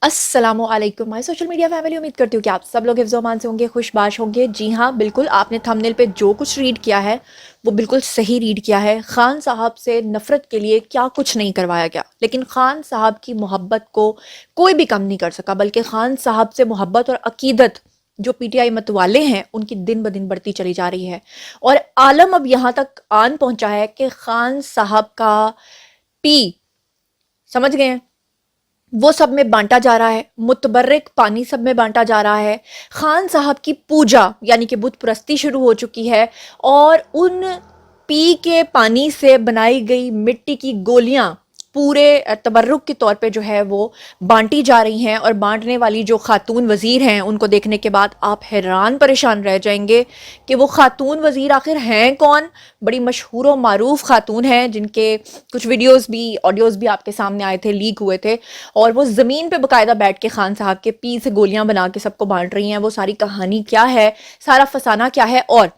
अस्सलामु अलैकुम my social media family. उम्मीद करती हूँ कि आप सब लोग हिफ्ज़ व अमान से होंगे, खुशबाश होंगे। जी हाँ, बिल्कुल, आपने थंबनेल पे जो कुछ रीड किया है वो बिल्कुल सही रीड किया है। खान साहब से नफ़रत के लिए क्या कुछ नहीं करवाया गया, लेकिन खान साहब की मोहब्बत को कोई भी कम नहीं कर सका, बल्कि खान साहब से मोहब्बत और अकीदत जो पीटीआई मतवाले हैं उनकी दिन ब दिन बढ़ती चली जा रही है। और आलम अब यहाँ तक आन पहुंचा है कि खान साहब का पी, समझ गए हैं, वो सब में बांटा जा रहा है। मुतबर्रिक पानी सब में बांटा जा रहा है। खान साहब की पूजा यानी कि बुत परस्ती शुरू हो चुकी है, और उन पी के पानी से बनाई गई मिट्टी की गोलियां पूरे तबर्रुक के तौर पे जो है वो बांटी जा रही हैं। और बांटने वाली जो खातून वज़ीर हैं उनको देखने के बाद आप हैरान परेशान रह जाएंगे कि वो खातून वज़ीर आखिर हैं कौन। बड़ी मशहूर व मारूफ खातून हैं जिनके कुछ वीडियोस भी, ऑडियोज़ भी आपके सामने आए थे, लीक हुए थे, और वो ज़मीन पे बाकायदा बैठ के खान साहब के पी से गोलियां बना के सबको बांट रही हैं। वो सारी कहानी क्या है, सारा फसाना क्या है, और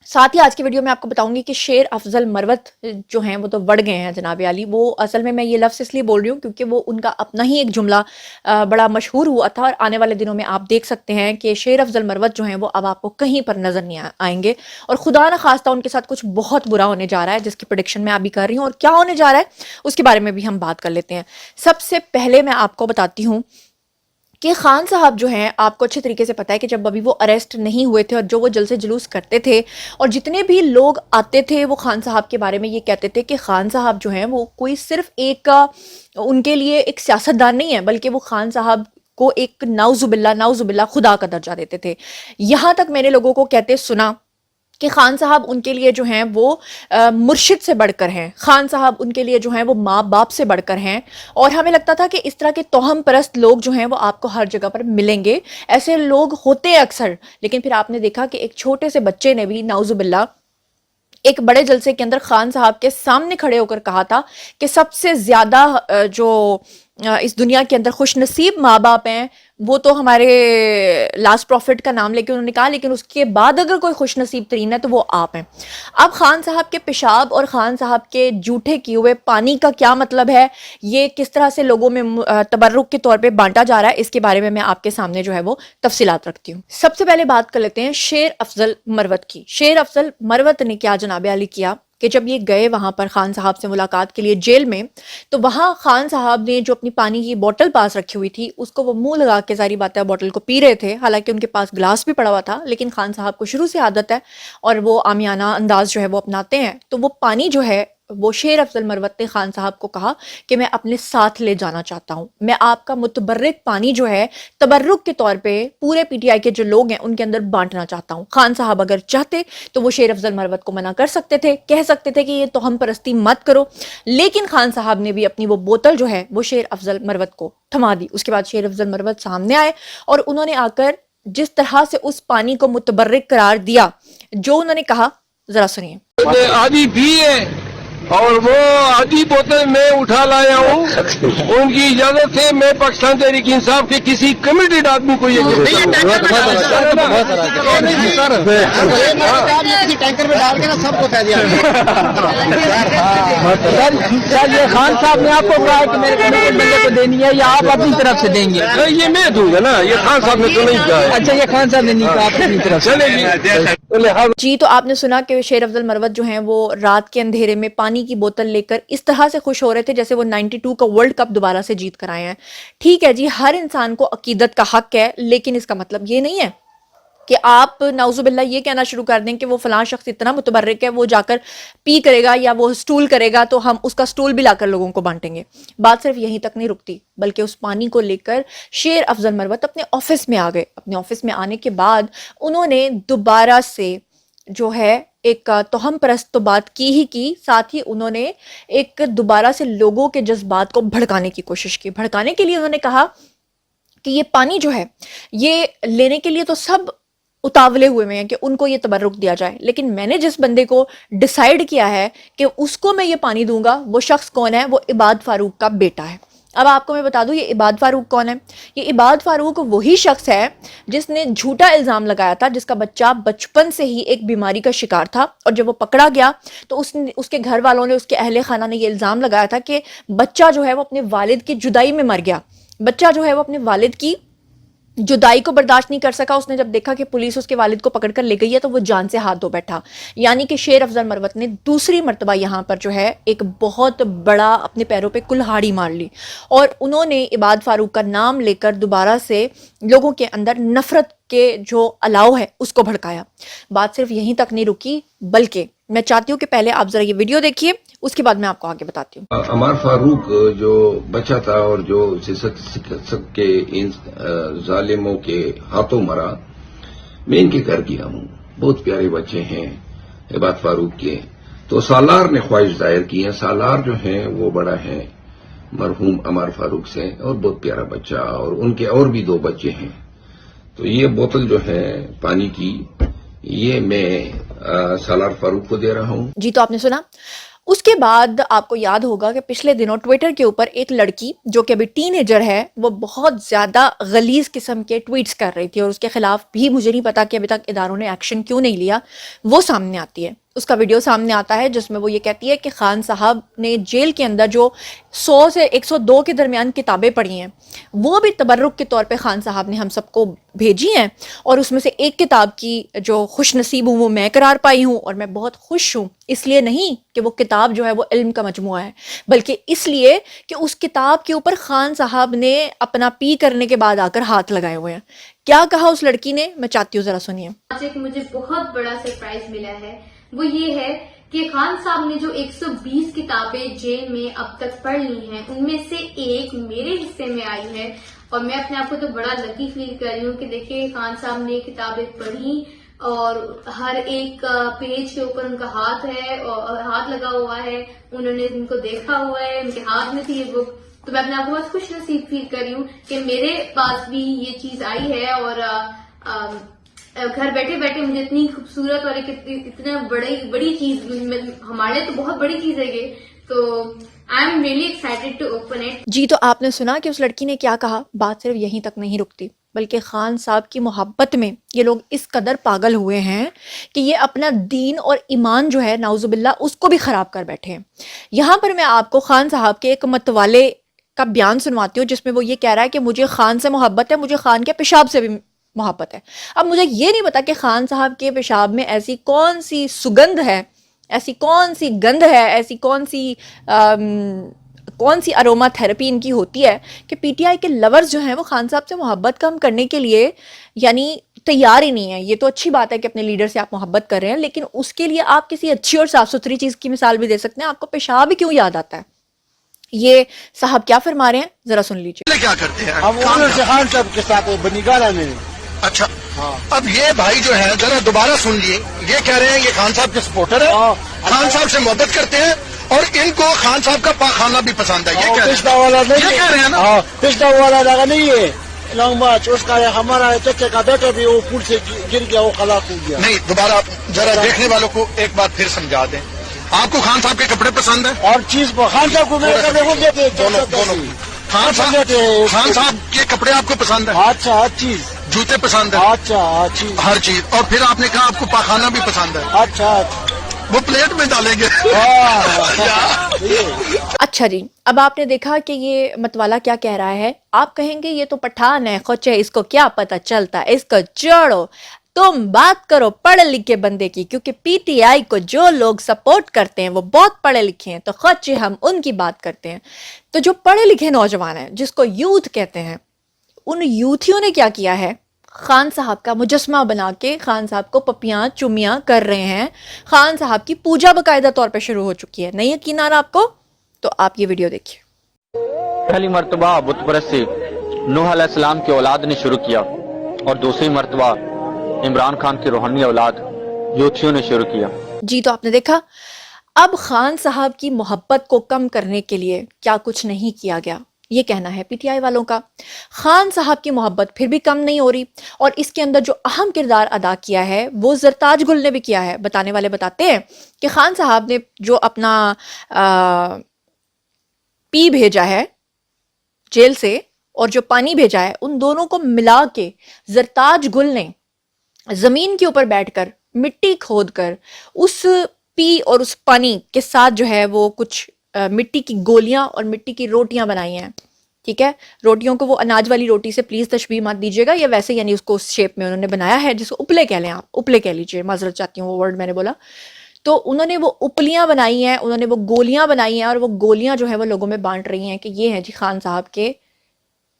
साथ ही आज की वीडियो में आपको बताऊंगी कि शेर अफजल मरवत जो हैं वो तो बढ़ गए हैं जनाब आली। वो असल में, मैं ये लफ्ज़ इसलिए बोल रही हूँ क्योंकि वो उनका अपना ही एक जुमला बड़ा मशहूर हुआ था, और आने वाले दिनों में आप देख सकते हैं कि शेर अफजल मरवत जो हैं वो अब आपको कहीं पर नज़र नहीं आएंगे, और खुदा न खास्ता उनके साथ कुछ बहुत बुरा होने जा रहा है, जिसकी प्रेडिक्शन मैं अभी कर रही हूँ। और क्या होने जा रहा है उसके बारे में भी हम बात कर लेते हैं। सबसे पहले मैं आपको बताती हूँ कि खान साहब जो हैं, आपको अच्छे तरीके से पता है कि जब अभी वो अरेस्ट नहीं हुए थे और जो वो जल से जुलूस करते थे, और जितने भी लोग आते थे वो खान साहब के बारे में ये कहते थे कि खान साहब जो हैं वो कोई सिर्फ एक उनके लिए एक सियासतदान नहीं है, बल्कि वो खान साहब को एक नाउजुबिल्ला खुदा का दर्जा देते थे। यहाँ तक मैंने लोगों को कहते सुना कि खान साहब उनके लिए जो हैं वो मुर्शिद से बढ़कर हैं, खान साहब उनके लिए जो हैं वो माँ बाप से बढ़कर हैं। और हमें लगता था कि इस तरह के तोहम परस्त लोग जो हैं वो आपको हर जगह पर मिलेंगे, ऐसे लोग होते हैं अक्सर। लेकिन फिर आपने देखा कि एक छोटे से बच्चे ने भी नाउजुबिल्ला एक बड़े जलसे के अंदर खान साहब के सामने खड़े होकर कहा था कि सबसे ज्यादा जो इस दुनिया के अंदर खुश नसीब माँ बाप हैं वो तो हमारे लास्ट प्रॉफिट का नाम लेके उन्होंने कहा, लेकिन उसके बाद अगर कोई खुश नसीब तरीन है तो वो आप हैं। अब खान साहब के पेशाब और खान साहब के जूठे किए हुए पानी का क्या मतलब है, ये किस तरह से लोगों में तबर्रुक के तौर पे बांटा जा रहा है, इसके बारे में मैं आपके सामने जो है वो तफसीलात रखती हूँ। सबसे पहले बात कर लेते हैं शेर अफजल मरवत की। शेर अफजल मरवत ने क्या जनाब अली किया कि जब ये गए वहां पर खान साहब से मुलाकात के लिए जेल में, तो वहां खान साहब ने जो अपनी पानी की बोतल पास रखी हुई थी उसको वो मुंह लगा के, सारी बात है, बोतल को पी रहे थे। हालांकि उनके पास गिलास भी पड़ा हुआ था, लेकिन खान साहब को शुरू से आदत है और वो आमियाना अंदाज जो है वो अपनाते हैं। तो वो पानी जो है वो शेर अफजल मरवत ने खान साहब को कहा कि मैं अपने साथ ले जाना चाहता हूं, मैं आपका मुतबर्रिक पानी जो है तबर्रुक के तौर पे पूरे पीटीआई के जो लोग हैं उनके अंदर बांटना चाहता हूं। खान साहब अगर चाहते तो वो शेर अफजल मरवत को मना कर सकते थे, कह सकते थे कि ये तो हम परस्ती मत करो, लेकिन खान साहब ने भी अपनी वो बोतल जो है वो शेर अफजल मरवत को थमा दी। उसके बाद शेर अफजल मरवत सामने आए और उन्होंने आकर जिस तरह से उस पानी को मुतबर्रिक करार दिया, जो उन्होंने कहा, जरा सुनिए। आधी भी है और वो आधी बोतल मैं उठा लाया हूँ, उनकी इजाजत से मैं पाकिस्तान तहरीक इंसाफ के किसी कमिटेड आदमी को ये टैंकर में डाल के ना सबको कह दिया। सर ये खान साहब ने आपको कहा है कि मेरे कमिटेड बंदे को देनी है या आप अपनी तरफ से देंगे? ये मैं दूंगा ना, ये खान साहब ने तो नहीं कहा है। अच्छा, ये खान साहब ने नहीं कहा, अपनी तरफ से चलेगी। जी, तो आपने सुना कि शेर अफजल मरवत जो हैं वो रात के अंधेरे में पानी की बोतल लेकर इस तरह से खुश हो रहे थे जैसे वो 92 का वर्ल्ड कप दोबारा से जीत कर आए हैं। ठीक है जी, हर इंसान को अकीदत का हक है, लेकिन इसका मतलब ये नहीं है कि आप नाउजुबिल्ला ये कहना शुरू कर दें कि वो फलां शख्स इतना मुतबर्रिक है, वो जाकर पी करेगा या वो स्टूल करेगा तो हम उसका स्टूल भी लाकर लोगों को बांटेंगे। बात सिर्फ यहीं तक नहीं रुकती, बल्कि उस पानी को लेकर शेर अफजल मरवत अपने ऑफिस में आ गए। अपने ऑफिस में आने के बाद उन्होंने दोबारा से जो है एक तोहम परस्त तो बात की ही की, साथ ही उन्होंने एक दोबारा से लोगों के जज्बात को भड़काने की कोशिश की। भड़काने के लिए उन्होंने कहा कि ये पानी जो है ये लेने के लिए तो सब उतावले हुए हैं कि उनको ये तबर्रुक दिया जाए, लेकिन मैंने जिस बंदे को डिसाइड किया है कि उसको मैं ये पानी दूंगा, वो शख्स कौन है? वो इबाद फारूक का बेटा है। अब आपको मैं बता दूं ये इबाद फारूक कौन है। ये इबाद फारूक वही शख्स है जिसने झूठा इल्ज़ाम लगाया था, जिसका बच्चा बचपन से ही एक बीमारी का शिकार था, और जब वो पकड़ा गया तो उसके घर वालों ने, उसके अहले खाना ने ये इल्ज़ाम लगाया था कि बच्चा जो है वो अपने वालिद की जुदाई में मर गया। बच्चा जो है वो अपने वालिद की जुदाई को बर्दाश्त नहीं कर सका। उसने जब देखा कि पुलिस उसके वालिद को पकड़ कर ले गई है तो वो जान से हाथ धो बैठा। यानी कि शेर अफजल मरवत ने दूसरी मर्तबा यहाँ पर जो है एक बहुत बड़ा अपने पैरों पे कुल्हाड़ी मार ली और उन्होंने इबाद फारूक का नाम लेकर दोबारा से लोगों के अंदर नफरत के जो अलाव है उसको भड़काया। बात सिर्फ यहीं तक नहीं रुकी, बल्कि मैं चाहती हूँ कि पहले आप जरा ये वीडियो देखिए, उसके बाद मैं आपको आगे बताती हूँ। अमर फारूक जो बच्चा था और जो सिसक के इन जालिमों के हाथों मरा, मैं इनके घर गया हूँ। बहुत प्यारे बच्चे हैं इबाद फारूक के। तो सालार ने ख्वाहिश जाहिर की है। सालार जो है वो बड़ा है मरहूम अमर फारूक से और बहुत प्यारा बच्चा, और उनके और भी 2 बच्चे हैं। तो ये बोतल जो है पानी की, ये मैं सालार फारूक को दे रहा हूँ। जी, तो आपने सुना। उसके बाद आपको याद होगा कि पिछले दिनों ट्विटर के ऊपर एक लड़की जो कि अभी टीनेजर है, वो बहुत ज़्यादा गलीज किस्म के ट्वीट्स कर रही थी और उसके खिलाफ भी मुझे नहीं पता कि अभी तक इदारों ने एक्शन क्यों नहीं लिया। वो सामने आती है, उसका वीडियो सामने आता है जिसमें वो ये कहती है कि खान साहब ने जेल के अंदर जो 100 से 102 के दरमियान किताबें पढ़ी हैं वो भी तबर्रुक के तौर पे खान साहब ने हम सबको भेजी हैं, और उसमें से एक किताब की जो खुश नसीब हूँ वो मैं करार पाई हूँ, और मैं बहुत खुश हूँ। इसलिए नहीं कि वो किताब जो है वो इल्म का मजमुआ है, बल्कि इसलिए कि उस किताब के ऊपर खान साहब ने अपना पी करने के बाद आकर हाथ लगाए हुए हैं। क्या कहा उस लड़की ने, मैं चाहती हूँ जरा सुनिए। आज एक मुझे बहुत बड़ा सरप्राइज मिला है, वो ये है कि खान साहब ने जो 120 किताबें जेल में अब तक पढ़ ली हैं, उनमें से एक मेरे हिस्से में आई है, और मैं अपने आप को तो बड़ा लकी फील कर रही हूँ कि देखिए खान साहब ने किताबें पढ़ी और हर एक पेज के ऊपर उनका हाथ है और हाथ लगा हुआ है, उन्होंने उनको देखा हुआ है, उनके हाथ में थी ये बुक। तो मैं अपने आप को बहुत खुश नसीब फील कर रही हूँ कि मेरे पास भी ये चीज आई है, और घर बैठे बैठे मुझे इतनी खूबसूरत और इतना बड़ी चीज, हमारे लिए तो बहुत बड़ी चीज है ये, तो I am really excited to open it. जी, तो आपने सुना कि उस लड़की ने क्या कहा। बात सिर्फ यहीं तक नहीं रुकती, बल्कि खान साहब की मोहब्बत में ये लोग इस कदर पागल हुए हैं कि ये अपना दीन और ईमान जो है नाउजुबिल्ला उसको भी खराब कर बैठे हैं। यहाँ पर मैं आपको खान साहब के एक मतवाले का बयान सुनवाती हूँ जिसमें वो ये कह रहा है कि मुझे खान से मोहब्बत है, मुझे खान के पेशाब से भी मोहब्बत है। अब मुझे ये नहीं पता कि खान साहब के पेशाब में ऐसी कौन सी सुगंध है, ऐसी कौन सी गंध है, ऐसी कौन सी अरोमा थेरेपी इनकी होती है कि पीटीआई के लवर्स जो हैं वो खान साहब से मोहब्बत कम करने के लिए यानी तैयार ही नहीं है। ये तो अच्छी बात है कि अपने लीडर से आप मोहब्बत कर रहे हैं, लेकिन उसके लिए आप किसी अच्छी और साफ सुथरी चीज की मिसाल भी दे सकते हैं। आपको पेशाब ही क्यों याद आता है? ये साहब क्या फरमा रहे हैं, जरा सुन लीजिए। क्या करते हैं हम खान साहब के साथ बनीगारा में। अच्छा, अब ये भाई जो है जरा दोबारा सुन लिए, ये कह रहे हैं ये खान साहब के सपोर्टर है, खान साहब से मोहब्बत करते हैं और इनको खान साहब का पाखाना भी पसंद है। ये कह रहे हैं ना, पिछड़ा वाला जगह नहीं है लॉन्ग मार्च, उसका हमारा चचे का बेटा भी वो पुल से गिर गया, वो हलाक हो गया। नहीं, दोबारा जरा देखने वालों को एक बात फिर समझा दें। आपको खान साहब के कपड़े पसंद है और चीज खान साहब को मेरे देते दोनों खान साहब के कपड़े आपको पसंद है? अच्छा, हर चीज, जूते पसंद है? अच्छा, हर चीज। और फिर आपने कहा आपको पाखाना भी पसंद है? अच्छा, वो प्लेट में डालेंगे। अच्छा जी, अब आपने देखा कि ये मतवाला क्या कह रहा है। आप कहेंगे ये तो पठान है, खोचे, इसको क्या पता चलता, इसको छोड़ो, तुम बात करो पढ़े लिखे बंदे की, क्योंकि पीटीआई को जो लोग सपोर्ट करते हैं वो बहुत पढ़े लिखे हैं, तो खोचे हम उनकी बात करते हैं। तो जो पढ़े लिखे नौजवान हैं जिसको यूथ कहते हैं, उन यूथियों ने क्या किया है, खान साहब का मुजस्मा बना के खान साहब को पपियां चुमियां कर रहे हैं। खान साहब की पूजा बाकायदा तौर पे शुरू हो चुकी है। नहीं यकीन आ रहा आपको? तो आप ये वीडियो देखिए। पहली मरतबा बुत परस्ती नूह अलैहिस्सलाम की औलाद ने शुरू किया और दूसरी मरतबा इमरान खान की रूहानी औलाद यूथियों ने शुरू किया। जी, तो आपने देखा, अब खान साहब की मोहब्बत को कम करने के लिए क्या कुछ नहीं किया गया, ये कहना है पीटीआई वालों का। खान साहब की मोहब्बत फिर भी कम नहीं हो रही, और इसके अंदर जो अहम किरदार अदा किया है वो जरताज गुल ने भी किया है। बताने वाले बताते हैं कि खान साहब ने जो अपना पी भेजा है जेल से और जो पानी भेजा है, उन दोनों को मिला के जरताज गुल ने जमीन के ऊपर बैठकर मिट्टी खोद कर उस पी और उस पानी के साथ जो है वो कुछ मिट्टी की गोलियां और मिट्टी की रोटियां बनाई हैं, ٹھیک ہے. روٹیوں کو وہ اناج والی روٹی سے پلیز تشبیہ مت دیجیے گا، یہ ویسے یعنی اس کو اس شیپ میں انہوں نے بنایا ہے جس کو اپلے کہہ لیں آپ، اپلے کہہ لیجیے، معذرت چاہتی ہوں وہ ورڈ میں نے بولا. تو انہوں نے وہ اپلیاں بنائی ہیں، انہوں نے وہ گولیاں بنائی ہیں، اور وہ گولیاں جو ہے وہ لوگوں میں بانٹ رہی ہیں کہ یہ ہیں جی خان صاحب کے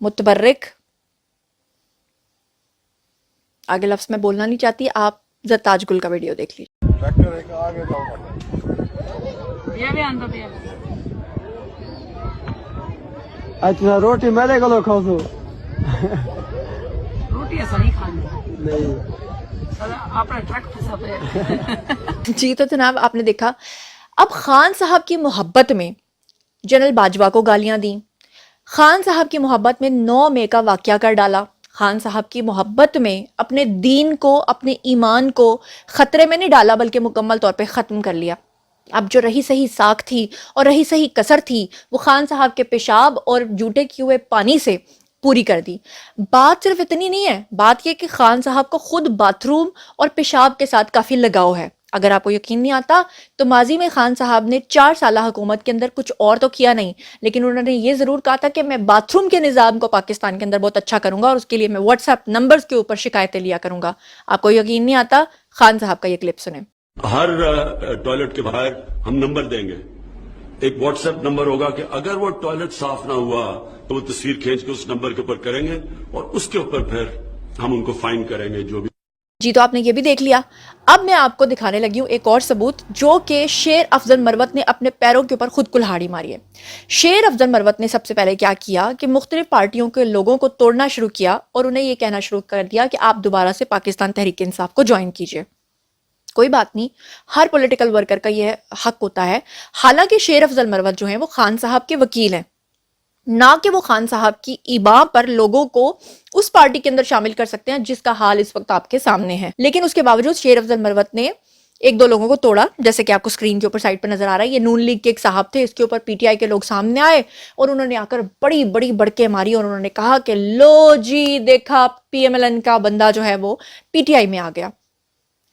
متبرک. آگے لفظ میں بولنا نہیں چاہتی، آپ زرتاج گل کا ویڈیو دیکھ لیجیے. اچھا روٹی میرے کو کھاؤ تو روٹی ایسا نہیں کھانی اپنے ٹرک سب. جی تو جناب آپ نے دیکھا، اب خان صاحب کی محبت میں جنرل باجوہ کو گالیاں دیں، خان صاحب کی محبت میں 9 مئی کا واقعہ کر ڈالا، خان صاحب کی محبت میں اپنے دین کو، اپنے ایمان کو خطرے میں نہیں ڈالا بلکہ مکمل طور پہ ختم کر لیا. اب جو رہی صحیح ساکھ تھی اور رہی صحیح کسر تھی وہ خان صاحب کے پیشاب اور جوٹے کیے ہوئے پانی سے پوری کر دی. بات صرف اتنی نہیں ہے، بات یہ کہ خان صاحب کو خود باتھ روم اور پیشاب کے ساتھ کافی لگاؤ ہے. اگر آپ کو یقین نہیں آتا تو ماضی میں خان صاحب نے 4 سالہ حکومت کے اندر کچھ اور تو کیا نہیں، لیکن انہوں نے یہ ضرور کہا تھا کہ میں باتھ روم کے نظام کو پاکستان کے اندر بہت اچھا کروں گا اور اس کے لیے میں واٹس ایپ نمبرز کے اوپر شکایتیں لیا کروں گا. آپ کو یقین نہیں آتا، خان صاحب کا یہ کلپ سنیں. ہر ٹوائلٹ کے باہر ہم نمبر دیں گے، ایک واٹس ایپ نمبر ہوگا کہ اگر وہ ٹوائلٹ صاف نہ ہوا تو وہ تصویر کھینچ کے اس نمبر کے اوپر کریں گے اور اس کے اوپر پھر ہم ان کو فائن کریں گے جو بھی. جی تو آپ نے یہ بھی دیکھ لیا. اب میں آپ کو دکھانے لگی ہوں ایک اور ثبوت جو کہ شیر افضل مروت نے اپنے پیروں کے اوپر خود کلہاڑی ماری ہے. شیر افضل مروت نے سب سے پہلے کیا کیا کہ مختلف پارٹیوں کے لوگوں کو توڑنا شروع کیا اور انہیں یہ کہنا شروع کر دیا کہ آپ دوبارہ سے پاکستان تحریک انصاف کو جوائن کیجئے. کوئی بات نہیں، ہر پولیٹیکل ورکر کا یہ حق ہوتا ہے. حالانکہ شیر افضل مروت جو ہیں وہ خان صاحب کے وکیل ہیں، نہ کہ وہ خان صاحب کی ایبا پر لوگوں کو اس پارٹی کے اندر شامل کر سکتے ہیں جس کا حال اس وقت آپ کے سامنے ہے. لیکن اس کے باوجود شیر افضل مروت نے 1-2 لوگوں کو توڑا، جیسے کہ آپ کو اسکرین کے اوپر سائڈ پہ نظر آ رہا ہے. یہ نون لیگ کے ایک صاحب تھے، اس کے اوپر پی ٹی آئی کے لوگ سامنے آئے اور انہوں نے آ کر بڑی بڑی بڑکے ماری اور انہوں نے کہا کہ لو جی دیکھا پی ایم ایل این کا بندہ جو ہے وہ پی ٹی آئی میں آ گیا.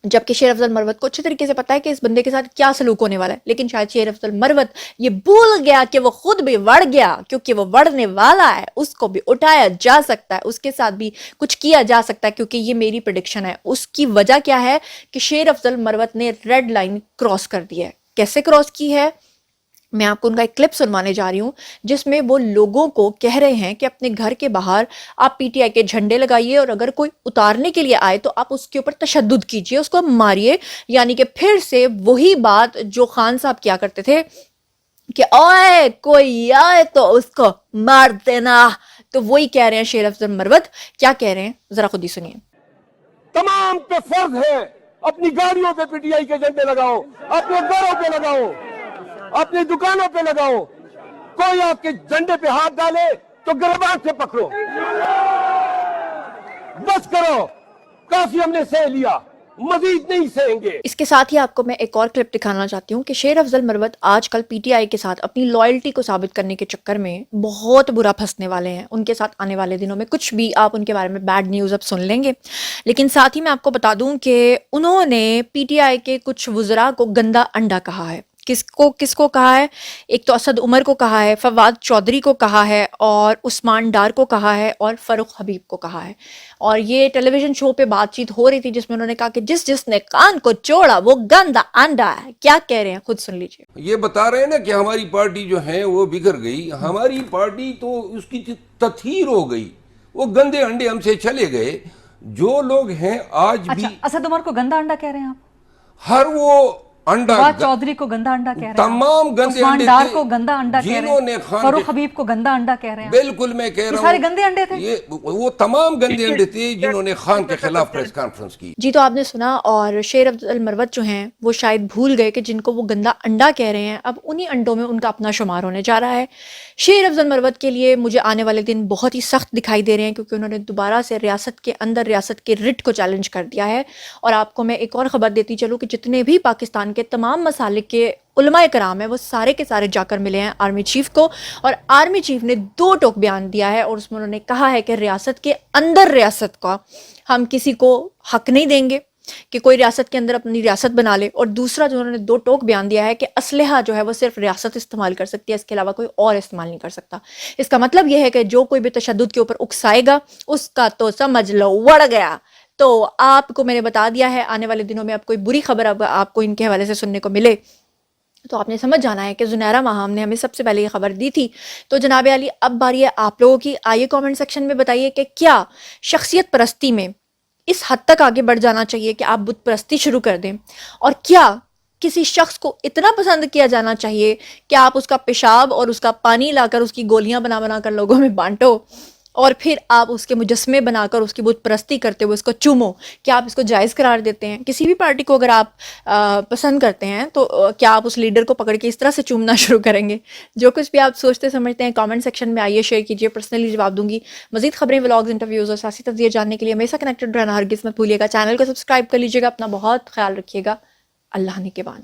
جبکہ شیر افضل مروت کو اچھے طریقے سے پتا ہے کہ اس بندے کے ساتھ کیا سلوک ہونے والا ہے، لیکن شاید شیر افضل مروت یہ بھول گیا کہ وہ خود بھی وڑ گیا، کیونکہ وہ وڑنے والا ہے، اس کو بھی اٹھایا جا سکتا ہے، اس کے ساتھ بھی کچھ کیا جا سکتا ہے، کیونکہ یہ میری پریڈکشن ہے. اس کی وجہ کیا ہے کہ شیر افضل مروت نے ریڈ لائن کراس کر دی ہے. کیسے کراس کی ہے؟ میں آپ کو ان کا ایک کلپ سنوانے جا رہی ہوں جس میں وہ لوگوں کو کہہ رہے ہیں کہ اپنے گھر کے باہر آپ پی ٹی آئی کے جھنڈے لگائیے اور اگر کوئی اتارنے کے لیے آئے تو آپ اس کے اوپر تشدد کیجئے، اس کو ماریے. یعنی کہ پھر سے وہی بات جو خان صاحب کیا کرتے تھے کہ اوئے کوئی آئے تو اس کو مار دینا، تو وہی کہہ رہے ہیں شیر افضل مروت. کیا کہہ رہے ہیں ذرا خود ہی سنیے. تمام پہ فرض ہے اپنی گاڑیوں پہ پی ٹی آئی کے جھنڈے لگاؤ، اپنے گھروں پہ لگاؤ، اپنی دکانوں پہ لگاؤ. کوئی آپ کے جھنڈے پہ ہاتھ ڈالے تو گریبان سے پکڑو. بس کرو، کافی ہم نے سہ لیا، مزید نہیں سہیں گے. اس کے ساتھ ہی آپ کو میں ایک اور کلپ دکھانا چاہتی ہوں کہ شیر افضل مروت آج کل پی ٹی آئی کے ساتھ اپنی لائلٹی کو ثابت کرنے کے چکر میں بہت برا پھنسنے والے ہیں. ان کے ساتھ آنے والے دنوں میں کچھ بھی آپ ان کے بارے میں بیڈ نیوز اب سن لیں گے. لیکن ساتھ ہی میں آپ کو بتا دوں کہ انہوں نے پی ٹی آئی کے کچھ وزراء کو گندا انڈا کہا ہے. کس کو کہا ہے؟ ایک تو اسد عمر کو کہا ہے، فواد چودھری کو کہا ہے، اور عثمان ڈار کو کہا ہے، اور فاروق حبیب کو کہا ہے. اور یہ ٹیلی ویژن شو پہ بات چیت ہو رہی تھی جس میں انہوں نے کہا کہ جس نے کان کو چوڑا وہ گندا انڈا ہے. کیا کہہ رہے ہیں خود سن لیجیے. یہ بتا رہے ہیں نا کہ ہماری پارٹی جو ہے وہ بگڑ گئی. ہماری پارٹی تو اس کی تطہیر ہو گئی، وہ گندے انڈے ہم سے چلے گئے. جو لوگ ہیں آج بھی اسد عمر کو گندا انڈا کہہ رہے ہیں آپ؟ ہر وہ انڈا، فواد چودھری کو گندا انڈا کہہ رہے ہیں، تمام گندے عثمان انڈے ڈار تھے کو گندا انڈا کہہ رہے ہیں، فاروق حبیب کو گندا انڈا کہہ رہے ہیں. بالکل میں کہہ رہا ہوں یہ سارے گندے انڈے تھے، یہ وہ تمام گندے انڈے تھے جنہوں نے خان کے خلاف پریس کانفرنس کی. جی تو آپ نے سنا. اور شیر افضل مروت جو ہیں وہ شاید بھول گئے کہ جن کو وہ گندا انڈا کہہ رہے ہیں اب انہی انڈوں میں ان کا اپنا شمار ہونے جا رہا ہے. شیر افضل مروت کے لیے مجھے آنے والے دن بہت ہی سخت دکھائی دے رہے ہیں کیونکہ انہوں نے دوبارہ سے ریاست کے اندر ریاست کے رٹ کو چیلنج کر دیا ہے. اور آپ کو میں ایک اور خبر دیتی چلوں کہ جتنے بھی پاکستان کے تمام مسالک کے علماء کرام ہیں وہ سارے کے سارے جا کر ملے ہیں آرمی چیف کو، اور آرمی چیف نے 2 ٹوک بیان دیا ہے اور اس میں انہوں نے کہا ہے کہ ریاست کے اندر ریاست کا ہم کسی کو حق نہیں دیں گے. کہ کوئی ریاست کے اندر اپنی ریاست بنا لے، اور دوسرا جو انہوں نے دو ٹوک بیان دیا ہے کہ اسلحہ جو ہے وہ صرف ریاست استعمال کر سکتی ہے، اس کے علاوہ کوئی اور استعمال نہیں کر سکتا۔ اس کا مطلب یہ ہے کہ جو کوئی بھی تشدد کے اوپر اکسائے گا اس کا تو سمجھ لو وڑ گیا۔ تو آپ کو میں نے بتا دیا ہے، آنے والے دنوں میں اب کوئی بری خبر اب آپ کو ان کے حوالے سے سننے کو ملے تو آپ نے سمجھ جانا ہے کہ زنیرہ ماہام نے ہمیں سب سے پہلے یہ خبر دی تھی۔ تو جناب عالی، اب باری ہے آپ لوگوں کی، آئیے کامنٹ سیکشن میں بتائیے کہ کیا شخصیت پرستی میں اس حد تک آگے بڑھ جانا چاہیے کہ آپ بت پرستی شروع کر دیں، اور کیا کسی شخص کو اتنا پسند کیا جانا چاہیے کہ آپ اس کا پیشاب اور اس کا پانی لا کر اس کی گولیاں بنا بنا کر لوگوں میں بانٹو، اور پھر آپ اس کے مجسمے بنا کر اس کی بت پرستی کرتے ہوئے اس کو چومو؟ کیا آپ اس کو جائز قرار دیتے ہیں؟ کسی بھی پارٹی کو اگر آپ پسند کرتے ہیں تو کیا آپ اس لیڈر کو پکڑ کے اس طرح سے چومنا شروع کریں گے؟ جو کچھ بھی آپ سوچتے سمجھتے ہیں کامنٹ سیکشن میں آئیے، شیئر کیجیے، پرسنلی جواب دوں گی۔ مزید خبریں، ولاگز، انٹرویوز اور سیاسی تجزیے جاننے کے لیے ہمیشہ کنیکٹڈ رہنا ہرگز مت بھولیے گا۔ چینل کو سبسکرائب کر لیجیے گا، اپنا بہت خیال رکھیے گا۔ اللہ نگہبان۔